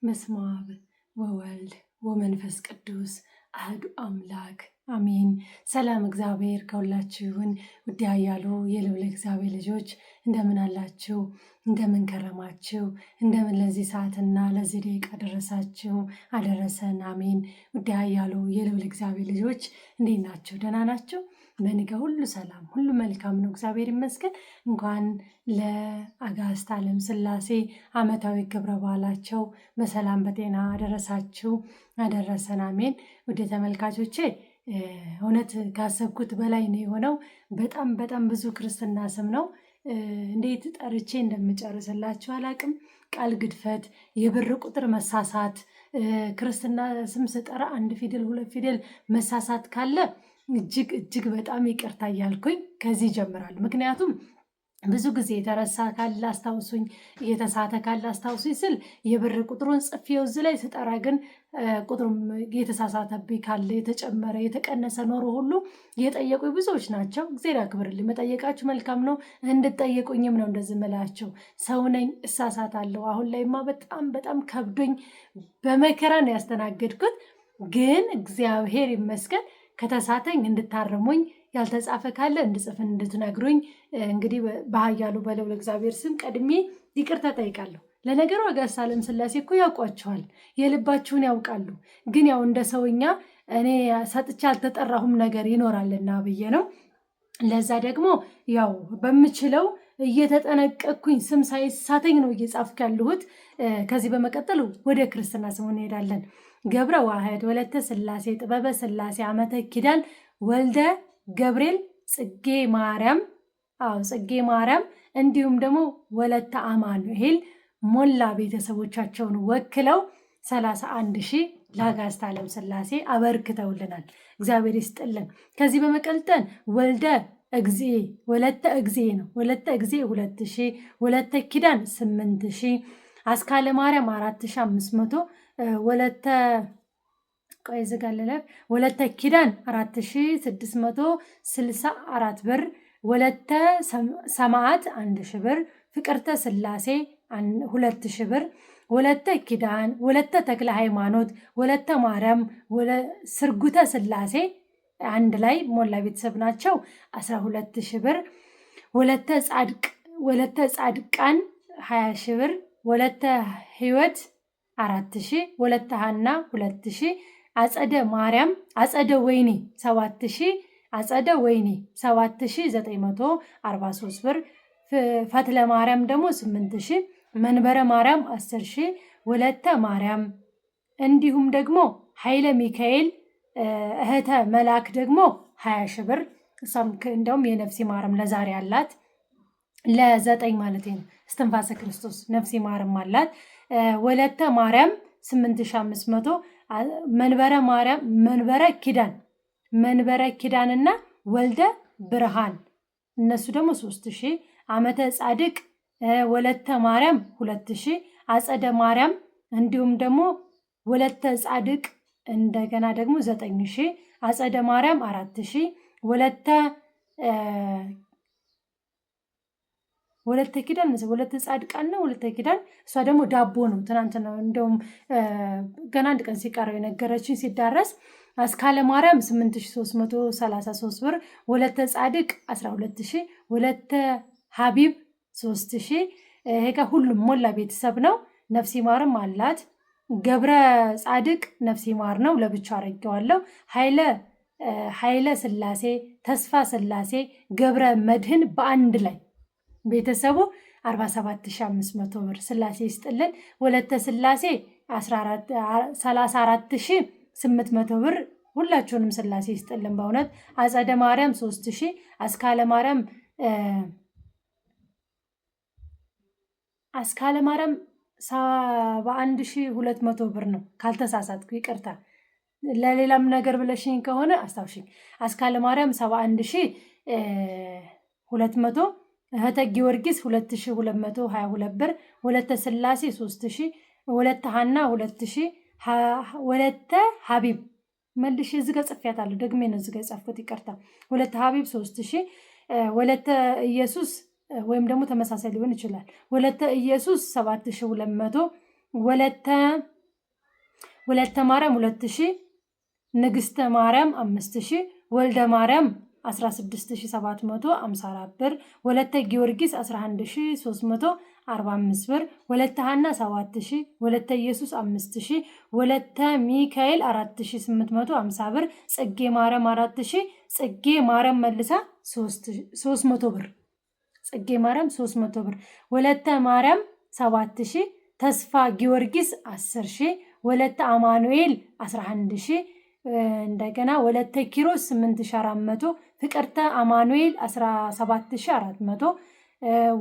በስመ አብ ወወልድ ወመንፈስ ቅዱስ አሐዱ አምላክ አሜን። ሰላም እግዚአብሔር ከሁላችሁ ይሁን። ውድ ያያሉ የልዑል እግዚአብሔር ልጆች እንደምን አላችሁ? እንደምን ከረማችሁ? እንደምን ለዚህ ሰዓትና ለዚህ ደቂቃ ደረሳችሁ? አደረሰን። አሜን። ውድ ያያሉ የልዑል እግዚአብሔር ልጆች እንዴት ናችሁ? ደህና ናችሁ? በእኔ ጋር ሁሉ ሰላም፣ ሁሉ መልካም ነው፣ እግዚአብሔር ይመስገን። እንኳን ለአጋዕዝተ ዓለም ሥላሴ ዓመታዊ ክብረ በዓላቸው በሰላም በጤና አደረሳችሁ አደረሰን። አሜን። ውድ ተመልካቾቼ እውነት ካሰብኩት በላይ ነው የሆነው። በጣም ብዙ ክርስትና ስም ነው። እንዴት ጠርቼ እንደምጨርስላችሁ አላቅም። ቃል ግድፈት፣ የብር ቁጥር መሳሳት፣ ክርስትና ስም ስጠራ አንድ ፊደል ሁለት ፊደል መሳሳት ካለ እጅግ በጣም ይቅርታ እያልኩኝ ከዚህ ይጀምራሉ። ምክንያቱም ብዙ ጊዜ የተረሳ ካለ አስታውሱኝ፣ የተሳተ ካለ አስታውሱኝ ስል የብር ቁጥሩን ጽፌው እዚህ ላይ ስጠራ ግን ቁጥሩም የተሳሳተብኝ ካለ የተጨመረ የተቀነሰ ኖሮ ሁሉ የጠየቁኝ ብዙዎች ናቸው። እግዚአብሔር ያክብርልኝ። መጠየቃችሁ መልካም ነው፣ እንድጠየቁኝም ነው እንደዚህ ምላቸው። ሰው ነኝ፣ እሳሳታለሁ። አሁን ላይማ በጣም ከብዶኝ በመከራ ነው ያስተናገድኩት። ግን እግዚአብሔር ይመስገን ከተሳተኝ እንድታረሙኝ ያልተጻፈ ካለ እንድጽፍን እንድትነግሩኝ እንግዲህ በኃያሉ በልዑል እግዚአብሔር ስም ቀድሜ ይቅርታ ጠይቃለሁ። ለነገሩ አጋዕዝተ ዓለም ሥላሴ እኮ ያውቋቸዋል፣ የልባችሁን ያውቃሉ። ግን ያው እንደ ሰውኛ እኔ ሰጥቼ አልተጠራሁም ነገር ይኖራልና ብዬ ነው። ለዛ ደግሞ ያው በምችለው እየተጠነቀቅኩኝ ስም ሳይሳተኝ ነው እየጻፍኩ ያለሁት። ከዚህ በመቀጠል ወደ ክርስትና ስሙ እንሄዳለን። ገብረ ዋህድ ወለተ ሥላሴ ጥበበ ሥላሴ ዓመተ ኪዳን ወልደ ገብርኤል ጽጌ ማርያም እንዲሁም ደግሞ ወለተ አማኑኤል ሞላ ቤተሰቦቻቸውን ወክለው 31,000 ለአጋዕዝተ ዓለም ሥላሴ አበርክተውልናል። እግዚአብሔር ይስጥልን። ከዚህ በመቀጠል ወለተ እግዚእ ነው። ወለተ እግዚእ 2,000፣ ወለተ ኪዳን 8,000፣ አስካለ ማርያም 4,500፣ ወለተ ኪዳን 4,664 ብር፣ ወለተ ሰማዕት 1,000 ብር፣ ፍቅርተ ሥላሴ 2,000 ብር፣ ወለተ ኪዳን፣ ወለተ ተክለ ሃይማኖት፣ ወለተ ማርያም፣ ስርጉተ ሥላሴ አንድ ላይ ሞላ ቤተሰብ ናቸው 12,000 ብር፣ ወለተ ጻድቃን 20,000 ብር፣ ወለተ ሕይወት 4,000፣ ወለተ ሐና 2,000፣ አጸደ ወይኔ 7,000፣ አጸደ ወይኔ 7,943 ብር፣ ፈትለ ማርያም ደግሞ 8,000፣ መንበረ ማርያም 10,000፣ ወለተ ማርያም እንዲሁም ደግሞ ኃይለ ሚካኤል እህተ መልአክ ደግሞ 20,000 ብር። እሷም እንደውም የነፍሲ ማርያም ለዛሬ አላት ለ9 ማለት ነው። እስትንፋሰ ክርስቶስ ነፍሲ ማርያም አላት። ወለተ ማርያም 8,500፣ መንበረ ኪዳንና ወልደ ብርሃን እነሱ ደግሞ 3,000፣ ዓመተ ጻድቅ ወለተ ማርያም 2,000፣ አጸደ ማርያም እንዲሁም ደግሞ ወለተ ጻድቅ እንደገና ደግሞ 9,000፣ አጸደ ማርያም 4,000፣ ወለተ ኪዳን ወለተ ጻድቃን ነው። ወለተ ኪዳን እሷ ደግሞ ዳቦ ነው። ትናንት ነው እንደውም ገና አንድ ቀን ሲቀረው የነገረችኝ ሲዳረስ። አስካለ ማርያም 8,333 ብር፣ ወለተ ጻድቅ 12,000፣ ወለተ ሀቢብ 3,000። ይሄ ጋር ሁሉም ሞላ ቤተሰብ ነው። ነፍሲ ማርም አላት። ገብረ ጻድቅ ነፍሲ ማር ነው፣ ለብቻ አረጌዋለሁ። ኃይለ ሥላሴ፣ ተስፋ ሥላሴ፣ ገብረ መድህን በአንድ ላይ ቤተሰቡ 47,500 ብር። ሥላሴ ይስጥልን። ወለተ ሥላሴ 34,800 ብር። ሁላችሁንም ሥላሴ ይስጥልን በእውነት። አጸደ ማርያም 3,000፣ አስካለ ማርያም 71,200 ብር ነው ካልተሳሳትኩ፣ ይቅርታ። ለሌላም ነገር ብለሽኝ ከሆነ አስታውሽኝ። አስካለ ማርያም 71,200፣ እህተ ጊዮርጊስ 2,222 ብር፣ ወለተ ሥላሴ 3,000፣ ወለተ ሐና 2,000፣ ወለተ ሀቢብ መልሼ እዚህ ጋር ጽፌያታለሁ፣ ደግሜ ነው እዚህ ጋር የጻፍኩት፣ ይቅርታ። ወለተ ሀቢብ 3,000፣ ወለተ ኢየሱስ ወይም ደግሞ ተመሳሳይ ሊሆን ይችላል። ወለተ ኢየሱስ 7,200፣ ወለተ ወለተ ማርያም 2000 ንግስተ ማርያም 5000 ወልደ ማርያም 16754 ብር ወለተ ጊዮርጊስ 11345 ብር ወለተ ሐና 7000 ወለተ ኢየሱስ 5000 ወለተ ሚካኤል 4850 ብር ጽጌ ማርያም 4000 ጽጌ ማርያም መልሳ 300 ብር ጽጌ ማርያም 300 ብር ወለተ ማርያም 7000 ተስፋ ጊዮርጊስ 10000 ወለተ አማኑኤል 11000 እንደገና ወለተ ኪሮስ 8400 ፍቅርተ አማኑኤል 17400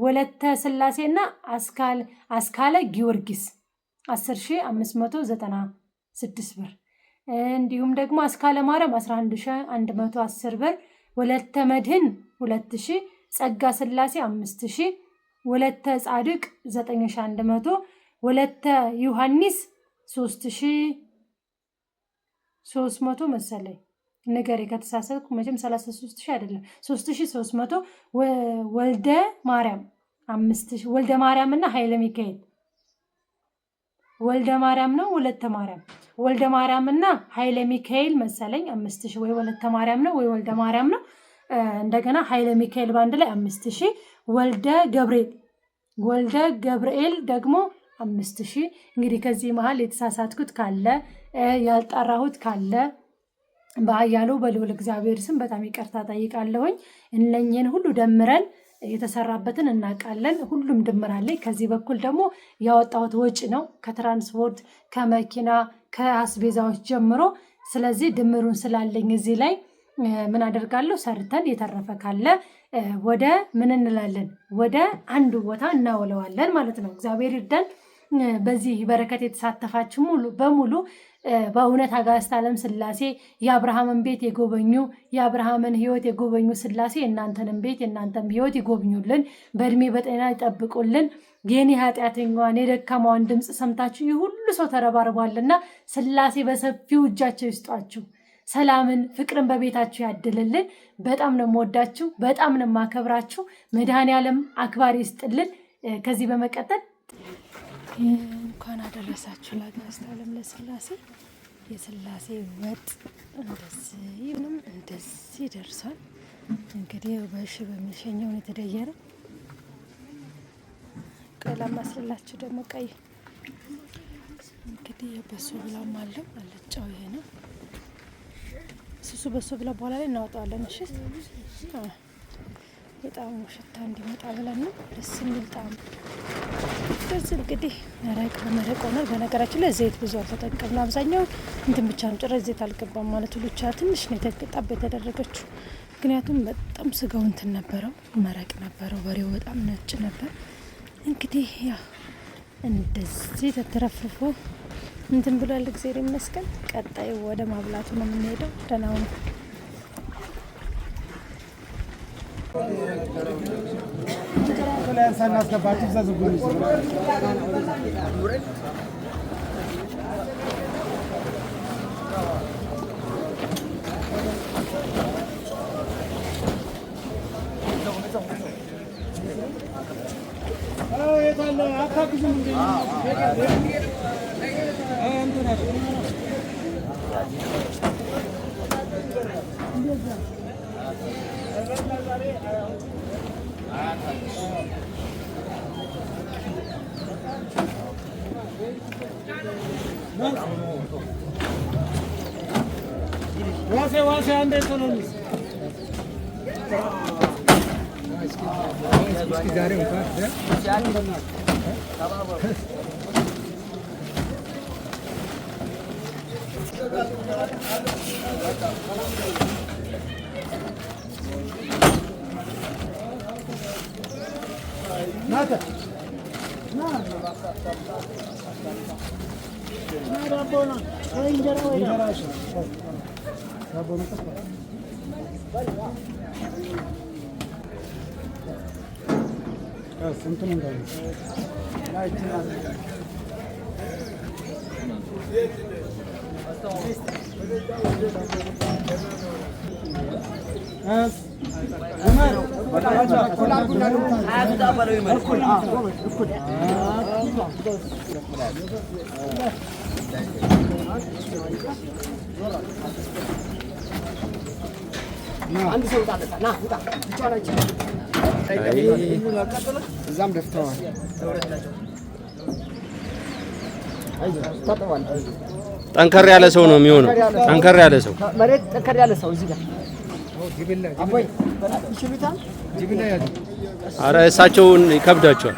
ወለተ ስላሴና አስካለ ጊዮርጊስ 10596 ብር እንዲሁም ደግሞ አስካለ ማርያም 11110 ብር ወለተ መድህን 2000 ጸጋ ስላሴ 5000 ወለተ ጻድቅ 9100 ወለተ ዮሐንስ 3300 መሰለኝ ነገሬ ከተሳሳትኩ መቼም 33000 አይደለም 3300 ወልደ ማርያም 5000 ወልደ ማርያም እና ኃይለ ሚካኤል ወልደ ማርያም ነው ወልደ ማርያም እና ኃይለ ሚካኤል መሰለኝ 5000 ወይ ወለተ ማርያም ነው ወይ ወልደ ማርያም ነው እንደገና ኃይለ ሚካኤል ባንድ ላይ 5000 ወልደ ገብርኤል ደግሞ 5000 እንግዲህ ከዚህ መሃል የተሳሳትኩት ካለ ያልጠራሁት ካለ በአያሉ በልዑል እግዚአብሔር ስም በጣም ይቅርታ ጠይቃለሁኝ። እነኚህን ሁሉ ደምረን የተሰራበትን እናውቃለን። ሁሉም ድምራለኝ። ከዚህ በኩል ደግሞ ያወጣሁት ወጪ ነው ከትራንስፖርት ከመኪና ከአስቤዛዎች ጀምሮ። ስለዚህ ድምሩን ስላለኝ እዚህ ላይ ምን አደርጋለሁ ሰርተን የተረፈ ካለ ወደ ምን እንላለን ወደ አንዱ ቦታ እናውለዋለን ማለት ነው። እግዚአብሔር ይርዳን። በዚህ በረከት የተሳተፋችሁ ሙሉ በሙሉ በእውነት አጋዕዝተ ዓለም ሥላሴ የአብርሃምን ቤት የጎበኙ የአብርሃምን ሕይወት የጎበኙ ሥላሴ የእናንተንም ቤት የእናንተም ሕይወት ይጎብኙልን፣ በእድሜ በጤና ይጠብቁልን። የኔ ኃጢአተኛዋን የደካማዋን ድምፅ ሰምታችሁ የሁሉ ሰው ተረባርቧልና ሥላሴ በሰፊው እጃቸው ይስጧችሁ። ሰላምን ፍቅርን በቤታችሁ ያድልልን። በጣም ነው የምወዳችሁ፣ በጣም ነው የማከብራችሁ። መድኃኔዓለም አክባሪ ይስጥልን። ከዚህ በመቀጠል እንኳን አደረሳችሁ ለአጋዕዝተ ዓለም ለሥላሴ። የሥላሴ ወጥ እንደዚህ ደርሷል። እንግዲህ በሺ በሚሸኘው ነው የተደየረ። ቀይ ላማስልላችሁ ደግሞ ቀይ እንግዲህ የበሶ ብላም አለው አልጫው ይሄ ነው። እሱ በሶ ብላ በኋላ ላይ እናወጣዋለን። እሺ በጣም ሽታ እንዲመጣ ብለን ነው ደስ የሚል ጣዕም። ስለዚህ እንግዲህ መረቅ በመረቅ ሆኗል። በነገራችን ላይ ዘይት ብዙ አልተጠቀምንም። አብዛኛው እንትን ብቻ ነው፣ ጭራሽ ዘይት አልገባም ማለት ብቻ ትንሽ ነው የተጣበ የተደረገችው። ምክንያቱም በጣም ስጋው እንትን ነበረው፣ መረቅ ነበረው። በሬው በጣም ነጭ ነበር። እንግዲህ ያው እንደዚህ ተተረፍፎ እንትን ብሏል። እግዚአብሔር ይመስገን። ቀጣይ ወደ ማብላቱ ነው የምንሄደው። ደህና ሁኑ። ዋሴ አንዴ ተነስ እስኪ ዛሬ እንኳን ናተ ዳቦና ወይ እንጀራ ወይ ዳቦና ስንት ነው እንዳለ አንድ ሰው ጣጣና ውጣ ብቻውን አይቻልም። እዛም ደፍተዋል። ጠንከር ያለ ሰው ነው የሚሆነው። ጠንከር ያለ ሰው መሬት ጠንከር ያለ ሰው እዚህ ጋር አቦይ ይችሉታል። ኧረ እሳቸውን ይከብዳቸዋል።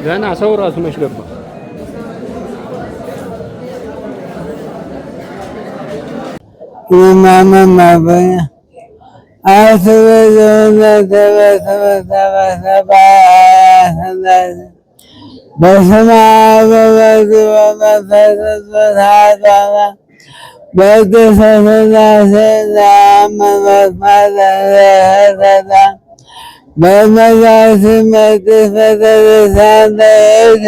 ገና ሰው ራሱ መች ገባ? በስመ አብ ወወልድ ወመንፈስ ቅዱስ በቅድስት ሥላሴ ዘአምኖት ማለዳ በመዛት መቅደስ ቤተክርስቲያን ተሄደ።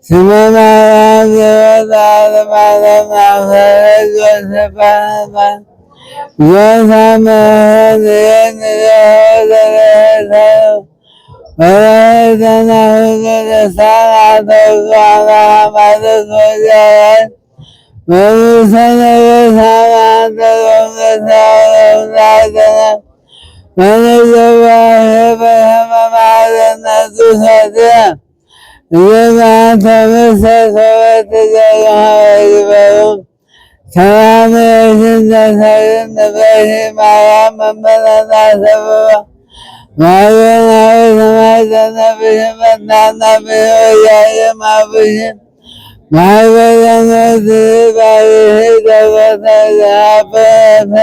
ስመ ማርያም ዘወጣት ማለም አፈረጅ ወሰባህባል ዞታ ምህረት የንዘወዘረሰው ወረህተና ሁሉ ደስታን አተውሷና ማለት ወጃያን ወሙሰነ በሳማን ተሮምነታውለውላተና ወነዘባህ በህመማለነቱ ሰድረ ዘማንተ ምሰሶ በትዘግሃይበሩም ሰላምሽን ዘሰርን በሺ ማርያም መመለና ሰበባ ማርናዊ ሰማይተነብሽን መናናብሽ ወያየማብሽን ማይበለኖት ባይሽ ደበተዛበተ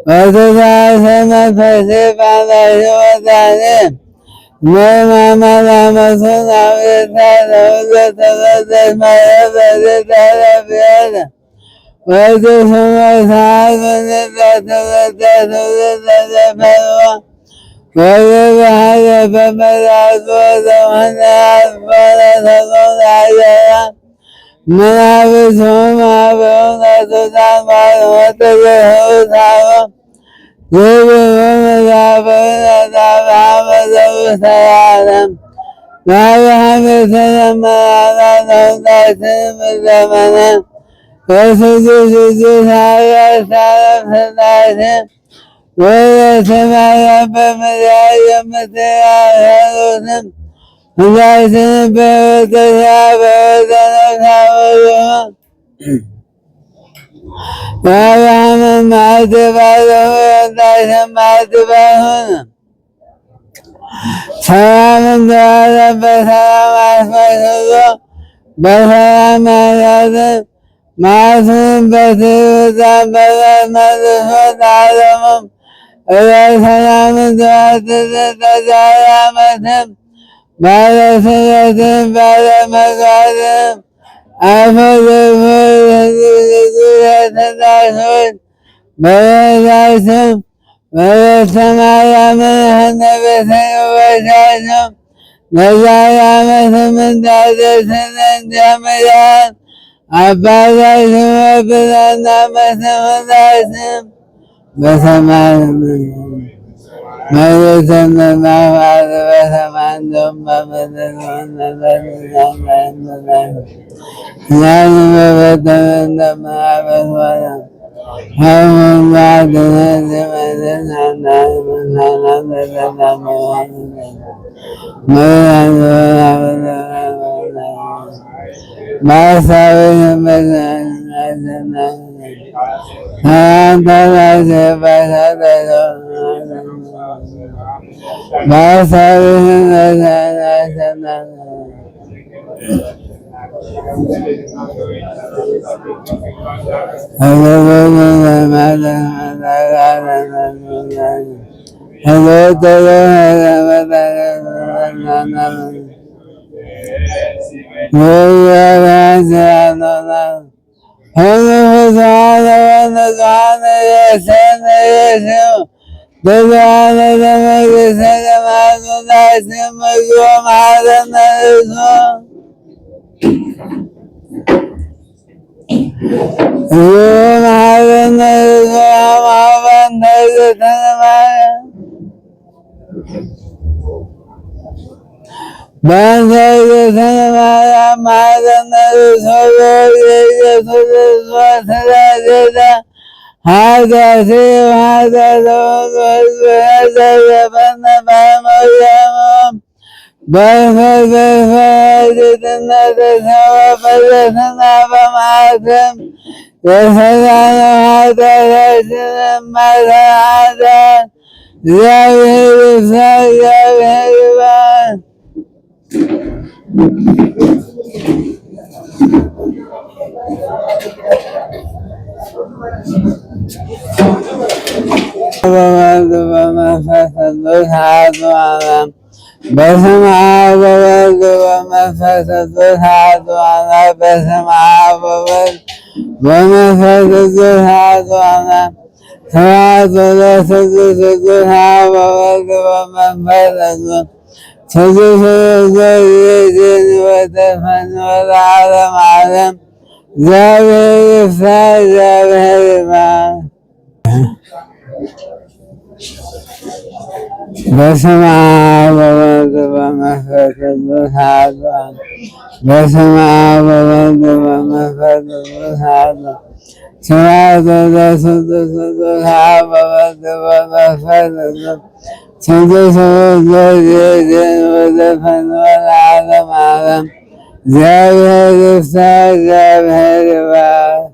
ወተሳሰ መንፈሴ ባናሽ ወዳኔ መማመላመቱን አብሬታ ለሁለተመደሽ ማየበዝተለብየለ ወድሱመሳት ምንለተመደት ውልተዘፈርዋ ወይባህለ በመላቱ ወዘመናት በለተቆናየራ ምናብቱም አበውነቱታን ማለወተገህውታሮ ዝብበመዛበነታብሃመዘውተያለም ለአብርሃም የተለመናና ነውናችን ዘመነ በስጁድ ስጁድ ሀያሳለም ስላሴ ወለተማርያም በምድር የምትያሉትም ሁላችንም በወተሳ በወተነሳወሉማ የአብርሃምን ማዕድ ባለሁ የወጣሽን ማዕድ ባይሆን ሰላም እንደዋለ በሰላም አስመስሎ በሰላም ያሳዝን ማዕቱን በትሑታን በበት መልሶ ለዓለሙም በሰላም እንደዋትትን ተዛሬ ዓመትም ባለስለትም ባለመግባትም አፈዘፎ የተናሾች በቤታችም በቤተ ማርያምን ህነቤተኞቻቸው ለዛሬ ዓመትም እንዳደርስን እንደምዳን አባታችን ወብለና መሰመታችን በሰማይ መሬትን ማማር በሰማይ እንደውም በምድር ያን በበደል እንደምናበስ ወደ በስመ አብ ወወልድ ወመንፈስ ቅዱስ አሐዱ አምላክ። በስመ አብ ወወልድ ወመንፈስ ቅዱስ አሐዱ አምላክ። ስብሐት ለስሉስ ቅዱስ አብ ወወልድ ወመንፈስ ቅዱስ ስሉስ ይእዜኒ ወተፈንዮ ለዓለመ ዓለም። እግዚአብሔር ይፍታ፣ እግዚአብሔር ይባርክ። በስመ አብ ወወልድ ወመንፈስ ቅዱስ አሐዱ አምላክ። በስመ አብ ወወልድ ወመንፈስ ቅዱስ አሐዱ አምላክ። ስብሐት ለስሉስ ቅዱስ አብ ወወልድ ወመንፈስ ቅዱስ ስሉስ ይእዜኒ ወተፈንዮ ለዓለመ ዓለም። እግዚአብሔር ይፍታ፣ እግዚአብሔር ይባርክ።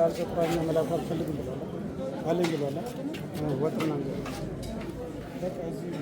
ላልገባኝ መላክ አልፈልግም ብሏል አለኝ ብሏል። ወጥና በቃ እዚህ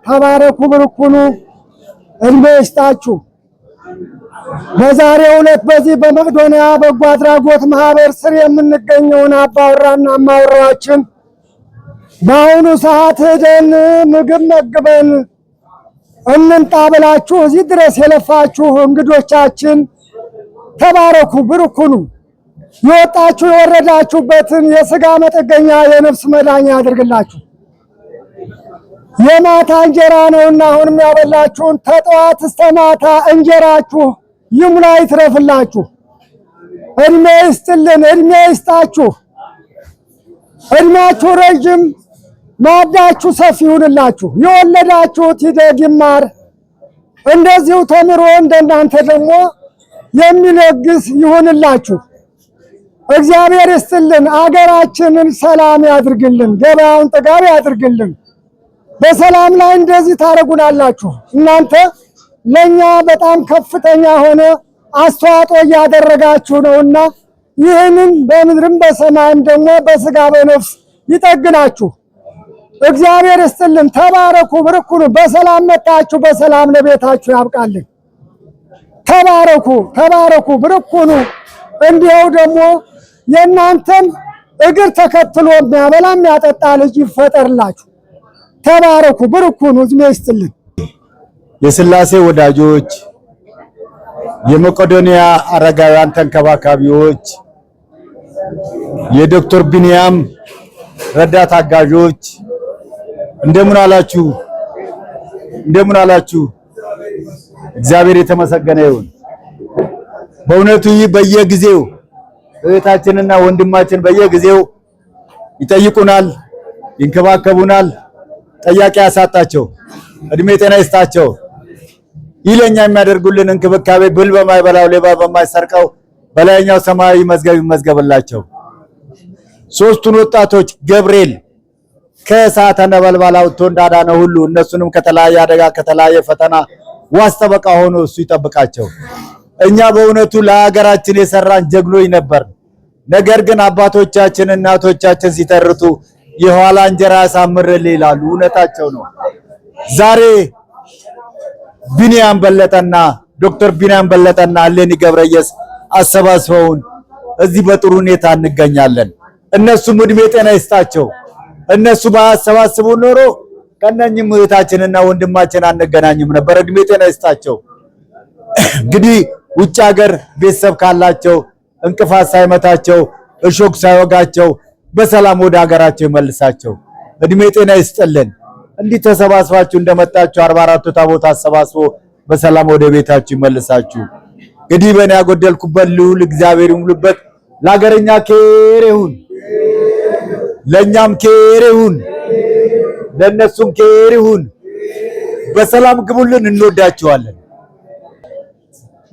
ተባረኩ፣ ብሩክ ሁኑ፣ እድሜ ይስጣችሁ። በዛሬው ዕለት በዚህ በመቄዶንያ በጎ አድራጎት ማህበር ስር የምንገኘውን አባወራና እማወራዎችን በአሁኑ ሰዓት ሄደን ምግብ መግበን እንምጣ ብላችሁ እዚህ ድረስ የለፋችሁ እንግዶቻችን ተባረኩ፣ ብሩክ ሁኑ። የወጣችሁ የወረዳችሁበትን የሥጋ መጠገኛ የነፍስ መዳኛ ያድርግላችሁ። የማታ እንጀራ ነውና አሁንም ያበላችሁን ተጠዋት እስከ ማታ እንጀራችሁ ይሙላ ይትረፍላችሁ። እድሜ ይስጥልን፣ እድሜ ይስጣችሁ። እድሜያችሁ ረጅም፣ ማዕዳችሁ ሰፊ ይሁንላችሁ። የወለዳችሁት ይደግ ይማር፣ እንደዚሁ ተምሮ እንደናንተ ደግሞ የሚለግስ ይሁንላችሁ። እግዚአብሔር ይስጥልን። አገራችንን ሰላም ያድርግልን፣ ገበያውን ጥጋብ ያድርግልን። በሰላም ላይ እንደዚህ ታረጉናላችሁ። እናንተ ለኛ በጣም ከፍተኛ ሆነ አስተዋጽኦ እያደረጋችሁ ነውና ይህንን በምድርም በሰማይም ደግሞ በስጋ በነፍስ ይጠግናችሁ። እግዚአብሔር ይስጥልን። ተባረኩ፣ ብሩክ ሁኑ። በሰላም መጣችሁ፣ በሰላም ለቤታችሁ ያብቃልን። ተባረኩ፣ ተባረኩ፣ ብሩክ ሁኑ። እንዲያው ደግሞ የእናንተን እግር ተከትሎ የሚያበላ የሚያጠጣ ልጅ ይፈጠርላችሁ። ተባረኩ፣ ብሩክ ሁኑ። እድሜ ይስጥልን። የሥላሴ ወዳጆች፣ የመቄዶንያ አረጋውያን ተንከባካቢዎች፣ የዶክተር ቢንያም ረዳት አጋዦች እንደምን አላችሁ? እንደምን አላችሁ? እግዚአብሔር የተመሰገነ ይሁን። በእውነቱ ይህ በየጊዜው እህታችንና ወንድማችን በየጊዜው ይጠይቁናል፣ ይንከባከቡናል። ጠያቂ ያሳጣቸው፣ እድሜ ጤና ይስጣቸው። ይለኛ የሚያደርጉልን እንክብካቤ ብል በማይበላው ሌባ በማይሰርቀው በላይኛው ሰማያዊ መዝገብ ይመዝገብላቸው። ሶስቱን ወጣቶች ገብርኤል ከእሳተ ነበልባል አውጥቶ እንዳዳነ ሁሉ እነሱንም ከተለያየ አደጋ ከተለያየ ፈተና ዋስ ጠበቃ ሆኖ እሱ ይጠብቃቸው። እኛ በእውነቱ ለሀገራችን የሰራን ጀግኖች ነበር። ነገር ግን አባቶቻችን እናቶቻችን ሲተርቱ የኋላ እንጀራ ያሳምርልህ ይላሉ። እውነታቸው ነው። ዛሬ ቢንያም በለጠና ዶክተር ቢንያም በለጠና እሌኒ ገብረየስ አሰባስበውን እዚህ በጥሩ ሁኔታ እንገኛለን። እነሱም እድሜ ጤና ይስጣቸው። እነሱ ባያሰባስቡ ኖሮ ከነኝም እህታችንና ወንድማችን አንገናኝም ነበር። እድሜ ጤና ይስጣቸው። እንግዲህ ውጭ ሀገር ቤተሰብ ካላቸው እንቅፋት ሳይመታቸው እሾክ ሳይወጋቸው በሰላም ወደ ሀገራቸው ይመልሳቸው። እድሜ ጤና ይስጥልን። እንዲህ ተሰባስባችሁ እንደመጣችሁ 44ቱ ታቦት አሰባስቦ በሰላም ወደ ቤታችሁ ይመልሳችሁ። እንግዲህ በእኔ ያጎደልኩበት ልዑል እግዚአብሔር ይሙሉበት። ለሀገረኛ ኬር ይሁን፣ ለኛም ኬር ይሁን፣ ለነሱም ኬር ይሁን። በሰላም ግቡልን። እንወዳችኋለን።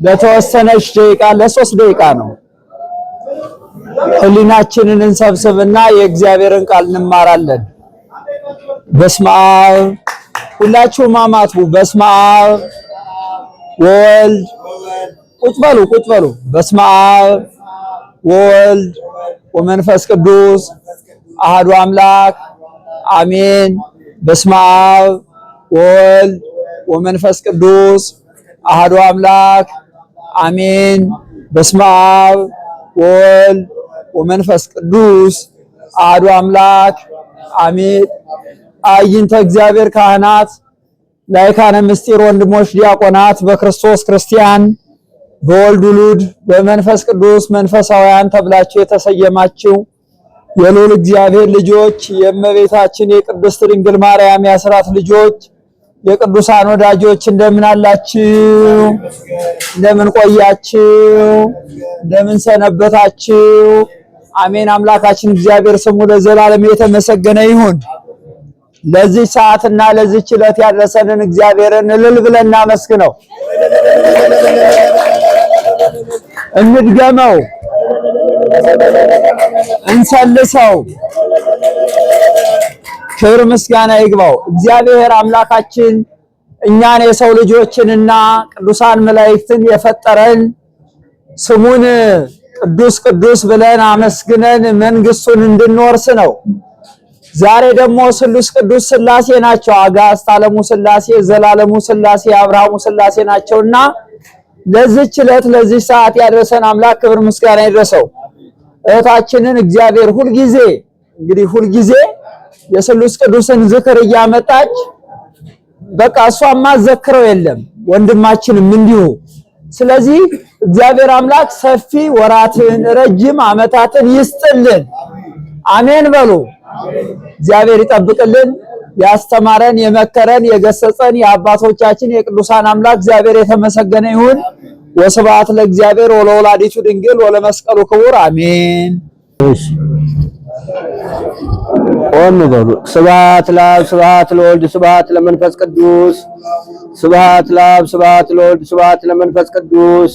ለተወሰነች ደቂቃ ለ3 ደቂቃ ነው። ህሊናችንን እንሰብስብና የእግዚአብሔርን ቃል እንማራለን። በስመ አብ ሁላችሁም አማቱ። በስመ አብ ወልድ ቁጭ በሉ። በስመ አብ ወልድ ወመንፈስ ቅዱስ አሐዱ አምላክ አሜን። በስመ አብ ወልድ ወመንፈስ ቅዱስ አሐዱ አምላክ አሜን። በስመ አብ ወልድ ወመንፈስ ቅዱስ አሐዱ አምላክ አሜን። አይንተ እግዚአብሔር ካህናት፣ ላይካነ ምስጢር ወንድሞች ዲያቆናት፣ በክርስቶስ ክርስቲያን፣ በወልድ ውሉድ፣ በመንፈስ ቅዱስ መንፈሳውያን ተብላችሁ የተሰየማችሁ የልዑል እግዚአብሔር ልጆች፣ የእመቤታችን የቅድስት ድንግል ማርያም የአስራት ልጆች፣ የቅዱሳን ወዳጆች እንደምን አላችሁ? እንደምን ቆያችሁ? እንደምን ሰነበታችሁ? አሜን። አምላካችን እግዚአብሔር ስሙ ለዘላለም የተመሰገነ ይሁን። ለዚህ ሰዓትና ለዚህ ዕለት ያደረሰንን እግዚአብሔርን እልል ብለን እናመስግነው። እንድገመው፣ እንሰልሰው። ክብር ምስጋና ይግባው። እግዚአብሔር አምላካችን እኛን የሰው ልጆችንና ቅዱሳን መላእክትን የፈጠረን ስሙን ቅዱስ ቅዱስ ብለን አመስግነን መንግስቱን እንድንወርስ ነው። ዛሬ ደግሞ ስሉስ ቅዱስ ሥላሴ ናቸው። አጋዕዝተ ዓለሙ ሥላሴ፣ ዘላለሙ ሥላሴ፣ አብርሃሙ ሥላሴ ናቸውና ለዚህች ዕለት ለዚህ ሰዓት ያደረሰን አምላክ ክብር ምስጋና ይድረሰው። እህታችንን እግዚአብሔር ሁልጊዜ የስሉስ ቅዱስን ዝክር እያመጣች በቃ እሷማ ዘክረው የለም ወንድማችንም እንዲሁ። ስለዚህ እግዚአብሔር አምላክ ሰፊ ወራትን ረጅም ዓመታትን ይስጥልን። አሜን በሉ። እግዚአብሔር ይጠብቅልን። ያስተማረን የመከረን የገሰጸን የአባቶቻችን የቅዱሳን አምላክ እግዚአብሔር የተመሰገነ ይሁን። ወስብሐት ለእግዚአብሔር ወለወላዲቱ ድንግል ወለመስቀሉ ክቡር አሜን። ቆም በሉ። ስብሐት ለአብ ስብሐት ለወልድ ስብሐት ለመንፈስ ቅዱስ ስብሐት ለአብ ስብሐት ለወልድ ስብሐት ለመንፈስ ቅዱስ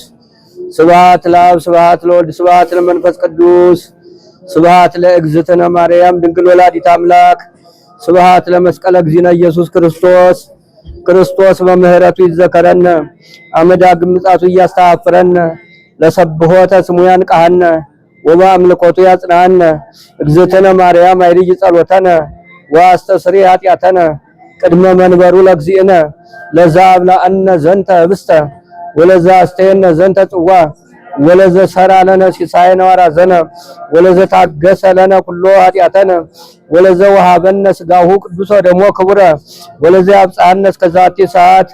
ስብሐት ለአብ ስብሐት ለወልድ ስብሐት ለመንፈስ ቅዱስ ስብሐት ለእግዝእትነ ማርያም ድንግል ወላዲተ አምላክ ስብሐት ለመስቀለ እግዚእነ ኢየሱስ ክርስቶስ ክርስቶስ በምህረቱ ይዘከረን አመዳግም ምጻቱ እያስተሐፍረን ለሰብሖተ ስሙ ያንቃሃነ ወበአምልኮቱ ያጽናሃነ እግዝእትነ ማርያም አይልይ ጸሎተነ ወአስተስሪ ኃጢአተነ ቅድመ መንበሩ ለእግዚእነ ለዛ አብላአነ ዘንተ ህብስተ ወለዛ አስተየነ ዘንተ ጽዋ ወለዘ ሰራ ለነ ሲሳየነ ወራዘነ ወለዘ ታገሰ ለነ ኩሎ ኃጢአተነ ወለዘ ወሃበነ ሥጋሁ ቅዱስ ወደሞ ክቡረ ወለዘ ያብጽሐነ እስከ ዛቲ ሰዓት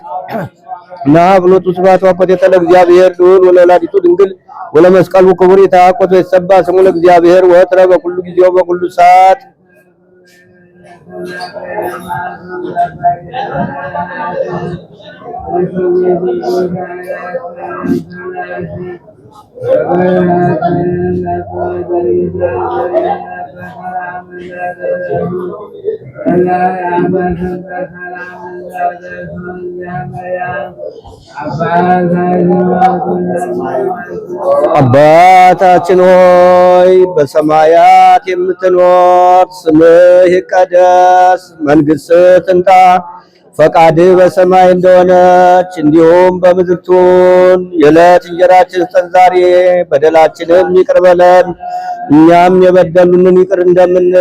ናብሎቱ ስብሐት ወኮቴተ ለእግዚአብሔር ልዑል ወለወላዲቱ ድንግል ወለመስቀሉ ክቡር ይትሐቆት ወይትሰብሐ ስሙ ለእግዚአብሔር ወትረ በኩሉ ጊዜ ወበኩሉ ሰዓት አባታችን ሆይ በሰማያት የምትኖር ስምህ ይቀደስ፣ መንግሥትህ ትምጣ፣ ፈቃድህ በሰማይ እንደሆነች እንዲሁም በምድር ትሁን። የዕለት እንጀራችንን ስጠን ዛሬ፣ በደላችንን ይቅር በለን እኛም የበደሉንን ይቅር እንደምንል፣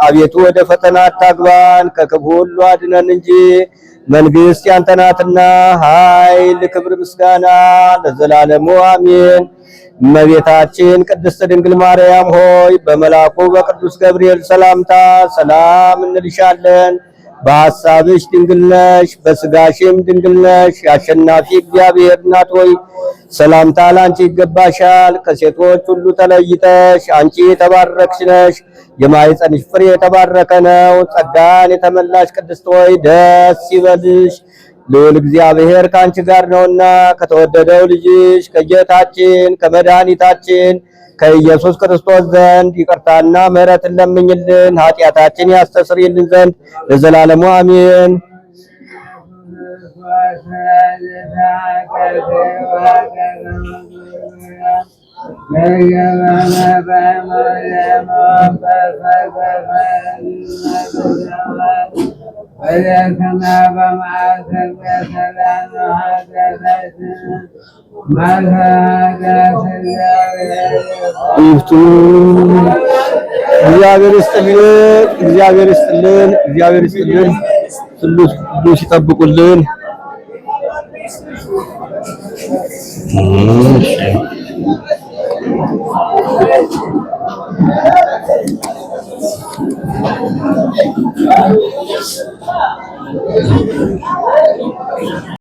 አቤቱ ወደ ፈተና አታግባን ከክፉ ሁሉ አድነን እንጂ መንግሥት ያንተ ናትና ኃይል፣ ክብር፣ ምስጋና ለዘላለሙ አሜን። እመቤታችን ቅድስት ድንግል ማርያም ሆይ በመልአኩ በቅዱስ ገብርኤል ሰላምታ ሰላም እንልሻለን። በሐሳብሽ ድንግል ነሽ፣ በሥጋሽም ድንግል ነሽ። የአሸናፊ እግዚአብሔር እናት ሆይ ሰላምታ ላንቺ ይገባሻል። ከሴቶች ሁሉ ተለይተሽ አንቺ የተባረክሽ ነሽ፣ የማኅፀንሽ ፍሬ የተባረከ ነው። ጸጋን የተመላሽ ቅድስት ሆይ ደስ ይበልሽ፣ ልዑል እግዚአብሔር ከአንቺ ጋር ነውና ከተወደደው ልጅሽ ከጌታችን ከመድኃኒታችን ከኢየሱስ ክርስቶስ ዘንድ ይቅርታና ምሕረትን ለምኝልን ኃጢአታችን ያስተሰርይልን ዘንድ ለዘላለሙ አሜን። እግዚአብሔር ይስጥልን፣ እግዚአብሔር ይስጥልን፣ እግዚአብሔር ይስጥልን። ስሉስ ቅዱስ ይጠብቁልን።